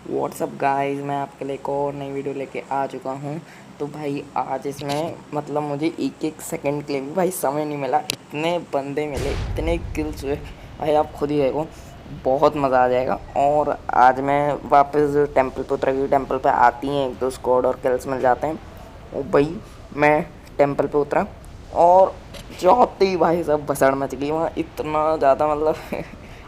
WhatsApp guys, मैं आपके लिए एक और नई वीडियो लेके आ चुका हूँ। तो भाई आज इसमें मतलब मुझे एक एक सेकंड के लिए भी भाई समय नहीं मिला। इतने बंदे मिले, इतने किल्स हुए भाई, आप खुद ही देखो, बहुत मज़ा आ जाएगा। और आज मैं वापस टेंपल पे उतरा, क्योंकि टेंपल पे आती हैं एक दो स्क्वाड और किल्स मिल जाते हैं। और भाई मैं टेंपल पे उतरा और जाते ही भाई सब भसड़ मच गई वहाँ, इतना ज़्यादा मतलब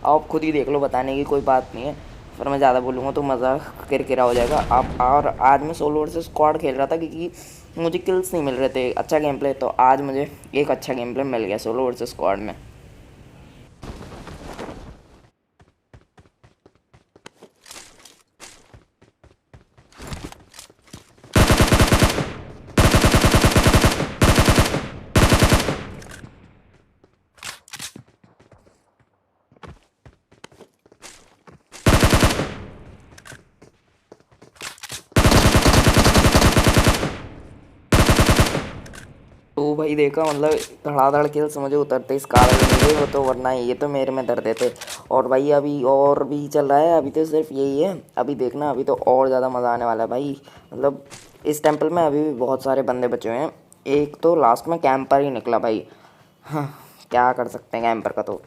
आप खुद ही देख लो, बताने की कोई बात नहीं है। फिर मैं ज़्यादा बोलूँगा तो मज़ा किरकिरा हो जाएगा आप। और आज मैं सोलो वर्सेस स्क्वाड खेल रहा था, क्योंकि मुझे किल्स नहीं मिल रहे थे, अच्छा गेम प्ले। तो आज मुझे एक अच्छा गेम प्ले मिल गया सोलो वर्सेस स्क्वाड में। तो भाई देखा, मतलब धड़ाधड़ किल्स मुझे उतरते इस कारण मिले वो, तो वरना ये तो मेरे में दर्द थे। और भाई अभी और भी चल रहा है, अभी तो सिर्फ यही है। अभी देखना, अभी तो और ज़्यादा मज़ा आने वाला है भाई। मतलब इस टेंपल में अभी भी बहुत सारे बंदे बचे हुए हैं। एक तो लास्ट में कैंपर ही निकला भाई। हाँ, क्या कर सकते हैं कैंपर का। तो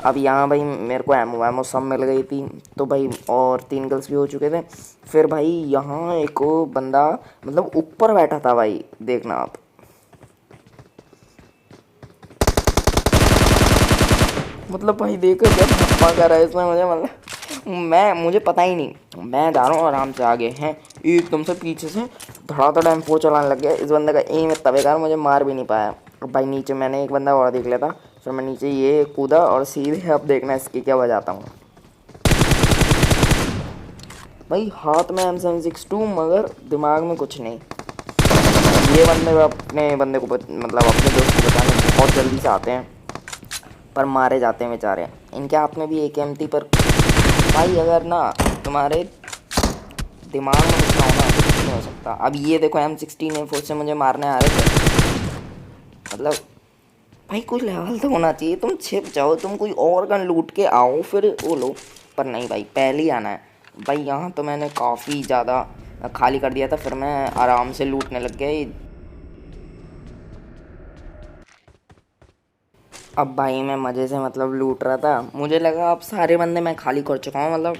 अब यहाँ भाई मेरे को एमओ वैमो सब मिल गई थी। तो भाई और 3 किल्स भी हो चुके थे। फिर भाई यहाँ एक बंदा मतलब ऊपर बैठा था भाई, देखना आप। मतलब भाई देखो क्या धप्पा कर रहा है इसमें मुझे, मतलब मुझे पता ही नहीं, मैं जा रहा हूँ आराम से आगे हैं, एकदम से पीछे से धड़ाधड़ M4 चलाने लग गया। इस बंदे का एम इतना बेकार, मुझे मार भी नहीं पाया। और भाई नीचे मैंने एक बंदा और देख लिया था, फिर मैं नीचे ये कूदा और सीधे अब देखना इसकी क्या बजाता हूँ। भाई हाथ में M762, मगर दिमाग में कुछ नहीं। ये बंदे अपने बंदे को मतलब अपने दोस्त को बचाने बहुत जल्दी से आते हैं, पर मारे जाते हैं बेचारे। इनके हाथ में भी एक एम थी, पर भाई अगर ना तुम्हारे दिमाग में कुछ ना हो ना तो कुछ नहीं हो सकता। अब ये देखो M16 M4 से मुझे मारने आ रहे थे। मतलब भाई कोई लेवल तो होना चाहिए, तुम छिप जाओ, तुम कोई और गन लूट के आओ फिर वो लो। पर नहीं भाई, पहले ही आना है। भाई यहाँ तो मैंने काफ़ी ज़्यादा खाली कर दिया था, फिर मैं आराम से लूटने लग गया। अब भाई मैं मज़े से मतलब लूट रहा था, मुझे लगा अब सारे बंदे मैं खाली कर चुका हूँ। मतलब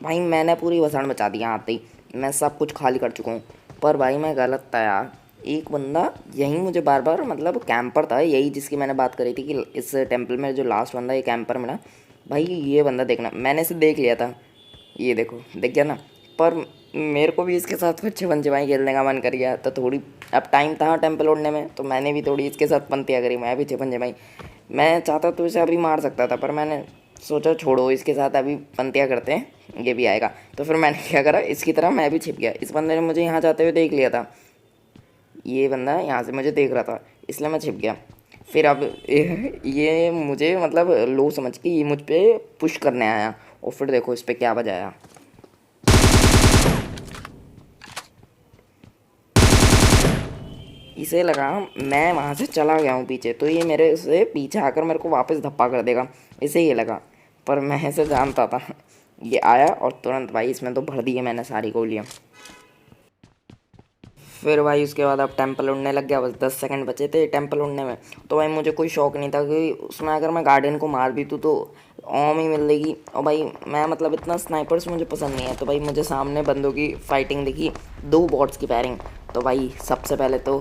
भाई मैंने पूरी वसाण बचा दी, आते ही मैं सब कुछ खाली कर चुका हूँ। पर भाई मैं गलत था यार। एक बंदा यहीं मुझे बार बार मतलब कैंपर था, यही जिसकी मैंने बात करी थी कि इस टेंपल में जो लास्ट बंदा ये कैंपर मिला। भाई ये बंदा देखना, मैंने इसे देख लिया था, ये देखो देख गया ना। पर मेरे को भी इसके साथ फिर छिपन छिपाई खेलने का मन कर गया, तो थोड़ी अब टाइम था टेंपल उड़ने में, तो मैंने भी थोड़ी इसके साथ पंतियाँ करी, मैं भी छिपन छिपाई। मैं चाहता तो इसे अभी मार सकता था, पर मैंने सोचा छोड़ो, इसके साथ अभी पंतियाँ करते हैं, ये भी आएगा। तो फिर मैंने क्या करा, इसकी तरह मैं भी छिप गया। इस बंदे ने मुझे यहाँ जाते हुए देख लिया था, ये बंदा यहाँ से मुझे देख रहा था, इसलिए मैं छिप गया। फिर अब ये मुझे मतलब लो समझ के ये मुझ पर पुश करने आया, और फिर देखो इस पर क्या बजाया। इसे लगा मैं वहाँ से चला गया हूँ पीछे, तो ये मेरे से पीछे आकर मेरे को वापस धप्पा कर देगा, इसे ये लगा। पर मैं ऐसे जानता था। ये आया और तुरंत भाई इसमें तो भर दिए मैंने सारी गोलियाँ। फिर भाई उसके बाद अब टेंपल उड़ने लग गया, बस 10 सेकंड बचे थे टेंपल उड़ने में। तो भाई मुझे कोई शौक नहीं था कि उसमें अगर मैं गार्डियन को मार भी दूँ तो ओम ही मिलेगी। और भाई मैं मतलब इतना स्नाइपर्स मुझे पसंद नहीं है। तो भाई मुझे सामने बंदों की फाइटिंग दिखी, 2 बॉट्स की पैरिंग। तो भाई सबसे पहले तो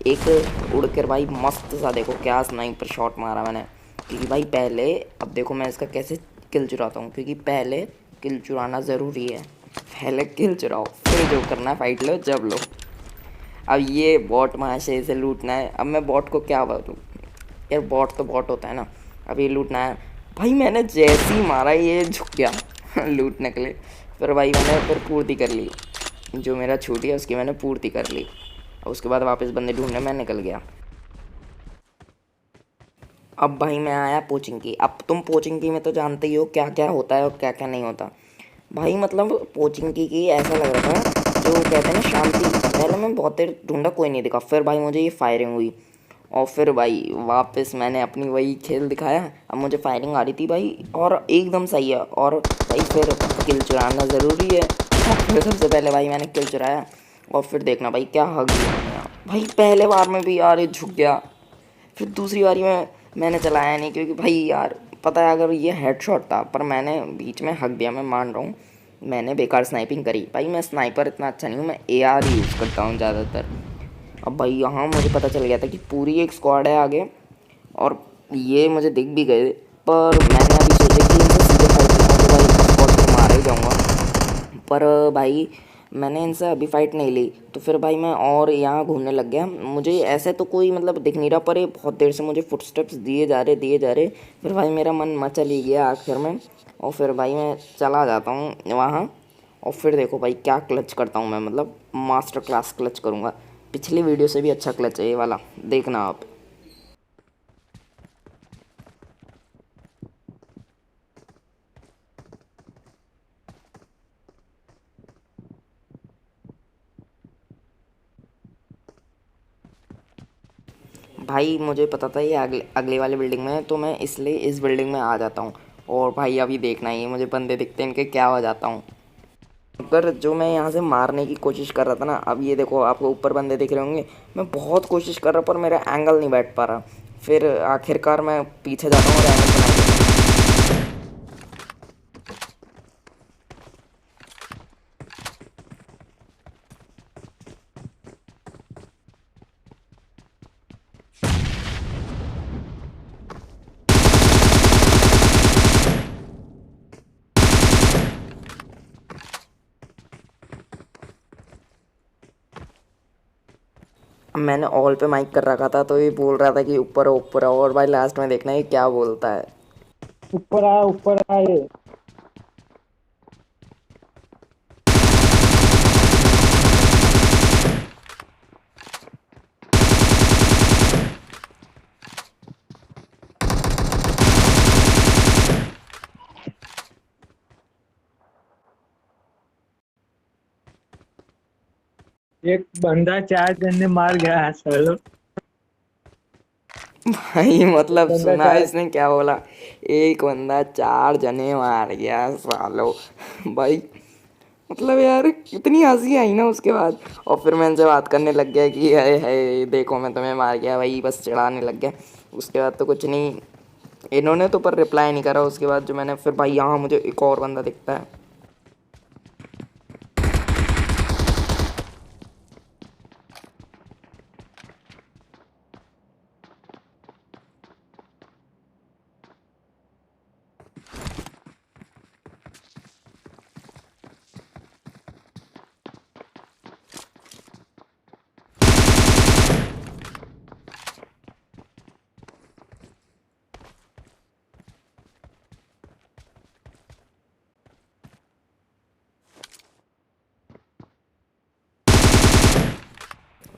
एक उड़ कर भाई मस्त सा देखो क्या स्नाइपर शॉट मारा मैंने। क्योंकि भाई पहले, अब देखो मैं इसका कैसे किल चुराता हूँ, क्योंकि पहले किल चुराना ज़रूरी है। पहले किल चुराओ, फिर जो करना फाइट लो जब लो। अब ये बॉट महाशय से लूटना है, अब मैं बॉट को क्या बोलूँ यार, बॉट तो बॉट होता है ना। अब ये लूटना है। भाई मैंने जैसे ही मारा ये झुक गया लूटने के लिए। फिर भाई मैंने फिर पूर्ति कर ली, जो मेरा छूट है उसकी मैंने पूर्ति कर ली। और उसके बाद वापस बंदे ढूंढने मैं निकल गया। अब भाई मैं आया पोचिंकी। अब तुम पोचिंकी में तो जानते ही हो क्या क्या होता है और क्या क्या नहीं होता। भाई मतलब पोचिंकी की ऐसा लग रहा था जो कहते हैं ना शांति। पहले मैं बहुत देर ढूंढा, कोई नहीं दिखा। फिर भाई मुझे ये फायरिंग हुई, और फिर भाई वापस मैंने अपनी वही खेल दिखाया। अब मुझे फायरिंग आ रही थी भाई और एकदम सही है। और भाई फिर किल चुराना ज़रूरी है। फिर सबसे पहले भाई मैंने किल चुराया और फिर देखना भाई क्या हक दिया मैंने यार। भाई पहले बार में भी यार ये झुक गया। फिर दूसरी बारी में मैंने चलाया नहीं क्योंकि भाई यार पता है अगर ये हेडशॉट था, पर मैंने बीच में हक दिया। मैं मान रहा हूँ मैंने बेकार स्नाइपिंग करी। भाई मैं स्नाइपर इतना अच्छा नहीं हूँ, मैं AR ही यूज़ करता हूँ ज़्यादातर। अब भाई यहाँ मुझे पता चल गया था कि पूरी एक स्क्वाड है आगे और ये मुझे दिख भी गए। पर मैंने अभी सोचा कि इनसे सीधे फाइट लेता हूँ तो भाई ऑफकोर्स मैं मारा ही जाऊँगा। पर भाई मैंने इनसे अभी फाइट नहीं ली तो फिर भाई मैं और यहाँ घूमने लग गया। मुझे ऐसे तो कोई मतलब दिख नहीं रहा, पर ये बहुत देर से मुझे फुटस्टेप्स दिए जा रहे। फिर भाई मेरा मन मचल ही गया आखिर में और फिर भाई मैं चला जाता हूँ वहाँ। और फिर देखो भाई क्या क्लच करता हूँ मैं, मतलब मास्टर क्लास क्लच करूँगा। पिछली वीडियो से भी अच्छा क्लच है ये वाला, देखना आप। भाई मुझे पता था ये अगले अगले वाले बिल्डिंग में है तो मैं इसलिए इस बिल्डिंग में आ जाता हूँ। और भाई अभी देखना ही मुझे बंदे दिखते हैं इनके क्या हो जाता हूँ। अगर जो मैं यहाँ से मारने की कोशिश कर रहा था ना, अब ये देखो आपको ऊपर बंदे दिख रहे होंगे। मैं बहुत कोशिश कर रहा पर मेरा एंगल नहीं बैठ पा रहा। फिर आखिरकार मैं पीछे जाता हूँ और एंगल बना लेता हूँ। अब मैंने ऑल पे माइक कर रखा था तो ये बोल रहा था कि ऊपर आओ, और भाई लास्ट में देखना ये क्या बोलता है। ऊपर आ ये। एक बंदा 4 जने मार गया चलो। भाई एक मतलब बंदा सुना चार इसने क्या बोला? एक बंदा 4 जने मार गया सालो। भाई मतलब यार इतनी हंसी आई ना उसके बाद। और फिर मैं इनसे बात करने लग गया कि है देखो मैं तुम्हें मार गया, भाई बस चिढ़ाने लग गया। उसके बाद तो कुछ नहीं, इन्होंने तो पर रिप्लाई नहीं करा उसके बाद जो मैंने। फिर भाई यहाँ मुझे एक और बंदा दिखता है।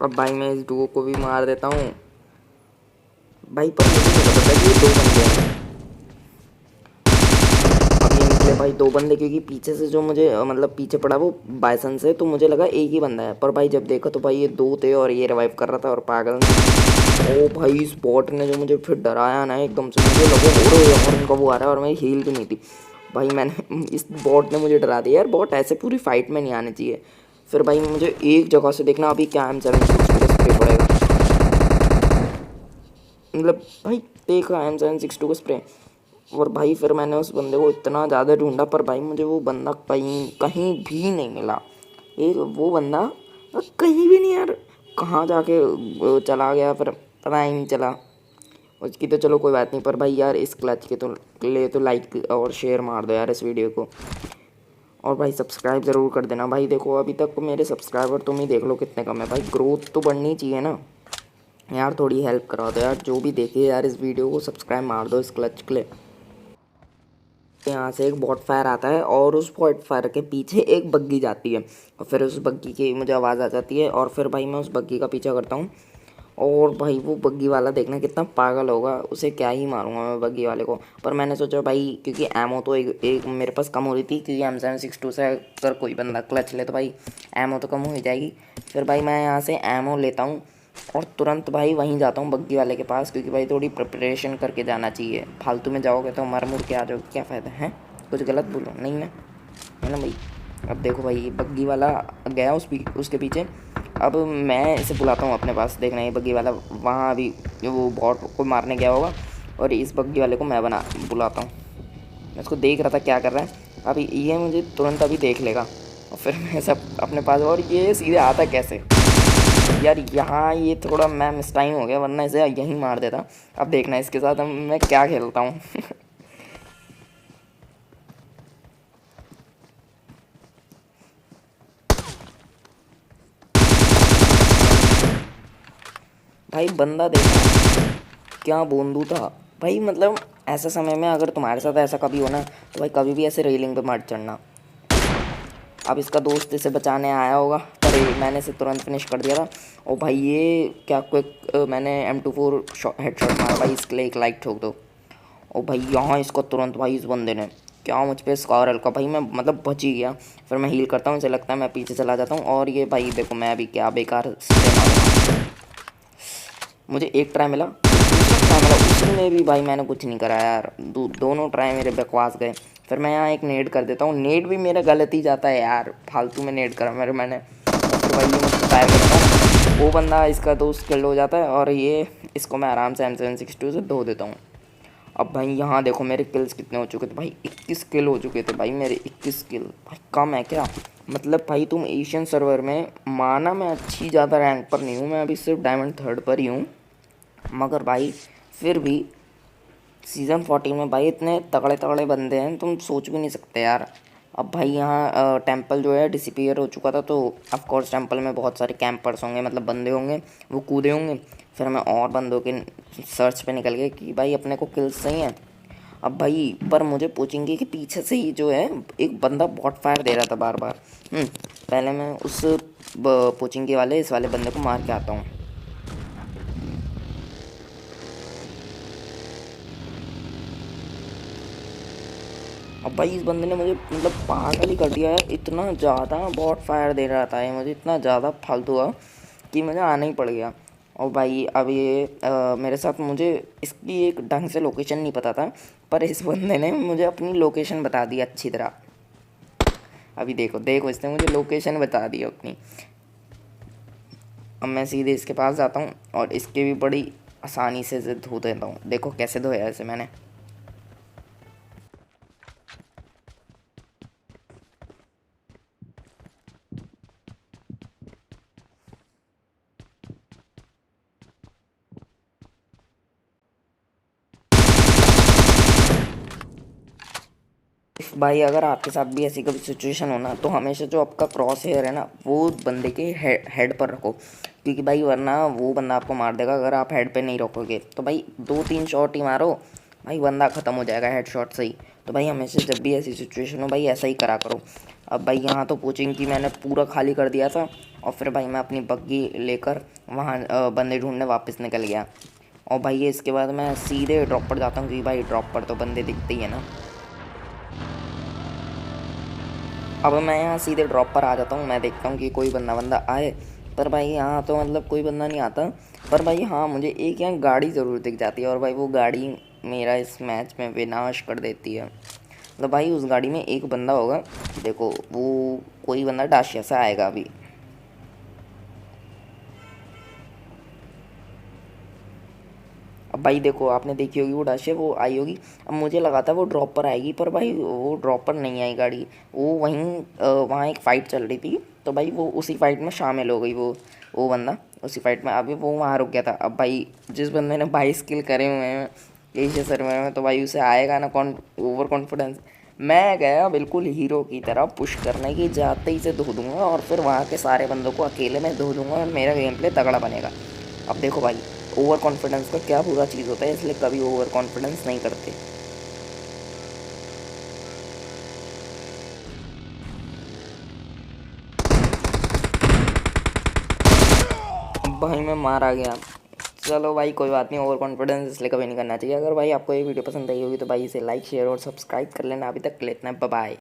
अब भाई मैं इस डुओ को भी मार देता हूँ। भाई पर मुझे नहीं पता था कि ये 2 बंदे हैं। अब ये निकले भाई 2 बंदे, क्योंकि पीछे से जो मुझे मतलब पीछे पड़ा वो बायसन से, तो मुझे लगा एक ही बंदा है। पर भाई जब देखा तो भाई ये 2 थे और ये रिवाइव कर रहा था और पागल ने। ओ भाई इस बॉट ने जो मुझे फिर डराया ना एकदम से, मुझे लगा हो रहा है और इनका वो आ रहा है और मेरी हील भी नहीं थी। भाई मैंने इस बॉट ने मुझे डरा दिया यार। बॉट ऐसे पूरी फाइट में नहीं आने चाहिए। फिर भाई मुझे एक जगह से देखना अभी क्या M762 का स्प्रे पड़ेगा। मतलब भाई देखा M762 का स्प्रे। और भाई फिर मैंने उस बंदे को इतना ज़्यादा ढूंढा पर भाई मुझे वो बंदा कहीं कहीं भी नहीं मिला। एक वो बंदा कहीं भी नहीं यार, कहाँ जाके चला गया फिर पता ही नहीं चला। उसकी तो चलो कोई बात नहीं, पर भाई यार इस क्लच के तो लिए तो लाइक और शेयर मार दो यार इस वीडियो को। और भाई सब्सक्राइब ज़रूर कर देना। भाई देखो अभी तक मेरे सब्सक्राइबर तुम ही देख लो कितने कम है। भाई ग्रोथ तो बढ़नी चाहिए ना यार, थोड़ी हेल्प करा दो यार। जो भी देखे यार इस वीडियो को सब्सक्राइब मार दो इस क्लच के लिए। यहाँ से एक बॉट फायर आता है और उस बॉट फायर के पीछे एक बग्गी जाती है और फिर उस बग्गी की मुझे आवाज़ आ जाती है और फिर भाई मैं उस बग्गी का पीछा करता हूँ। और भाई वो बग्गी वाला देखना कितना पागल होगा, उसे क्या ही मारूंगा मैं बग्गी वाले को। पर मैंने सोचा भाई क्योंकि एमओ तो एक मेरे पास कम हो रही थी, क्योंकि M762 से अगर कोई बंदा क्लच ले तो भाई एमओ तो कम हो ही जाएगी। फिर भाई मैं यहाँ से एमओ लेता हूँ और तुरंत भाई वहीं जाता हूँ बग्गी वाले के पास, क्योंकि भाई थोड़ी प्रिपरेशन करके जाना चाहिए। फालतू में जाओगे तो मर मुर के आ जाओगे, क्या फ़ायदा है। कुछ गलत बोलो नहीं मैं, है ना भाई। अब देखो भाई बग्गी वाला गया उसके पीछे। अब मैं इसे बुलाता हूँ अपने पास, देखना ये बग्गी वाला वहाँ अभी वो बॉट को मारने गया होगा, और इस बग्गी वाले को मैं बुलाता हूँ। मैं उसको देख रहा था क्या कर रहा है, अभी ये मुझे तुरंत अभी देख लेगा और फिर मैं सब अपने पास। और ये सीधे आता कैसे यार, यहाँ ये थोड़ा मैं मिस टाइम हो गया, वरना इसे यहीं मार देता। अब देखना इसके साथ मैं क्या खेलता हूँ। भाई बंदा देखा क्या बोंदू था भाई। मतलब ऐसे समय में अगर तुम्हारे साथ ऐसा कभी हो ना, तो भाई कभी भी ऐसे रेलिंग पे मत चढ़ना। अब इसका दोस्त इसे बचाने आया होगा, पर मैंने इसे तुरंत फिनिश कर दिया था। और भाई ये क्या क्विक मैंने M24 हेड शॉट मारा भाई, इसके लिए एक लाइक ठोक दो। और भाई यहाँ इसको तुरंत भाई इस बंदे ने क्या मुझ पे स्कार हल्का, भाई मैं मतलब बच ही गया। फिर मैं हील करता हूँ, इसे लगता है मैं पीछे चला जाता हूँ, और ये भाई देखो मैं अभी क्या बेकार से मारूंगा। मुझे एक ट्राई मिला, दूसरा ट्राई मिला, उसी में भी भाई मैंने कुछ नहीं करा यार। दोनों ट्राई मेरे बकवास गए। फिर मैं यहाँ एक नेड कर देता हूँ, नेड भी मेरा गलत ही जाता है यार, फालतू में नेड करा मैंने। फिर भाई ये मुझको फायर करता है, वो बंदा इसका दोस्त किल हो जाता है, और ये इसको मैं आराम से M762 से धो देता हूँ। अब भाई यहाँ देखो मेरे किल्स कितने हो चुके थे भाई, 21 किल हो चुके थे भाई मेरे। 21 किल भाई कम है क्या। मतलब भाई तुम एशियन सर्वर में माना मैं अच्छी ज़्यादा रैंक पर नहीं हूँ, मैं अभी सिर्फ डायमंड 3rd पर ही हूँ, मगर भाई फिर भी सीज़न 14 में भाई इतने तगड़े तगड़े बंदे हैं, तुम सोच भी नहीं सकते यार। अब भाई यहाँ टेंपल जो है डिसअपीयर हो चुका था, तो ऑफ कोर्स टेंपल में बहुत सारे कैंपर्स होंगे, मतलब बंदे होंगे, वो कूदे होंगे। फिर हमें और बंदों के सर्च पे निकल गए कि भाई अपने को किल्स सही हैं। अब भाई पर मुझे पूछेंगे कि पीछे से ही जो है एक बंदा बॉट फायर दे रहा था बार बार। पहले मैं उस पोचिंगे वाले इस वाले बंदे को मार के आता हूँ। अब भाई इस बंदे ने मुझे मतलब पागल ही कर दिया है, इतना ज़्यादा बॉट फायर दे रहा था ये मुझे, इतना ज़्यादा फालतू हुआ कि मुझे आना ही पड़ गया। और भाई अब ये मेरे साथ, मुझे इसकी एक ढंग से लोकेशन नहीं पता था, पर इस बंदे ने मुझे अपनी लोकेशन बता दी अच्छी तरह। अभी देखो देखो इसने मुझे लोकेशन बता दी अपनी। अब मैं सीधे इसके पास जाता हूँ और इसके भी बड़ी आसानी से धो देता हूँ। देखो कैसे धोया इसे मैंने। भाई अगर आपके साथ भी ऐसी कभी सिचुएशन हो ना, तो हमेशा जो आपका क्रॉस हेयर है ना, वो बंदे के हेड पर रखो, क्योंकि भाई वरना वो बंदा आपको मार देगा। अगर आप हेड पे नहीं रखोगे तो भाई 2-3 शॉट ही मारो, भाई बंदा ख़त्म हो जाएगा हेड शॉट से ही। तो भाई हमेशा जब भी ऐसी सिचुएशन हो भाई ऐसा ही करा करो। अब भाई यहाँ तो कोचिंग की मैंने पूरा खाली कर दिया था, और फिर भाई मैं अपनी बग्गी लेकर वहाँ बंदे ढूंढने वापस निकल गया। और भाई ये इसके बाद मैं सीधे ड्रॉप पर जाता हूँ, क्योंकि भाई ड्रॉप पर तो बंदे दिखते ही है ना। अब मैं यहाँ सीधे ड्रॉप पर आ जाता हूँ, मैं देखता हूँ कि कोई बंदा आए, पर भाई यहाँ तो मतलब कोई बंदा नहीं आता। पर भाई हाँ मुझे एक यहाँ गाड़ी ज़रूर दिख जाती है, और भाई वो गाड़ी मेरा इस मैच में विनाश कर देती है। मतलब भाई उस गाड़ी में एक बंदा होगा, देखो वो कोई बंदा डाशिया से आएगा अभी। अब भाई देखो आपने देखी होगी वो डाशिया, वो आई होगी। अब मुझे लगा था वो ड्रॉप पर आएगी, पर भाई वो ड्रॉप पर नहीं आई गाड़ी। वो वहीं वहाँ एक फ़ाइट चल रही थी, तो भाई वो उसी फाइट में शामिल हो गई, वो बंदा उसी फाइट में। अभी वो वहाँ रुक गया था। अब भाई जिस बंदे ने 22 किल करे हुए हैं एशिया सर्वर में, तो भाई उसे आएगा ना ओवर कॉन्फिडेंस। मैं गया बिल्कुल हीरो की तरह पुश करने की, जाते ही से धो दूंगा, और फिर वहाँ के सारे बंदों को अकेले में धो दूंगा, और मेरा गेम प्ले तगड़ा बनेगा। अब देखो भाई ओवर कॉन्फिडेंस का क्या बुरा चीज़ होता है, इसलिए कभी ओवर कॉन्फिडेंस नहीं करते। भाई मैं मारा गया। चलो भाई कोई बात नहीं, ओवर कॉन्फिडेंस इसलिए कभी नहीं करना चाहिए। अगर भाई आपको ये वीडियो पसंद आई होगी तो भाई इसे लाइक शेयर और सब्सक्राइब कर लेना। अभी तक के लिए इतना, बाय बाय।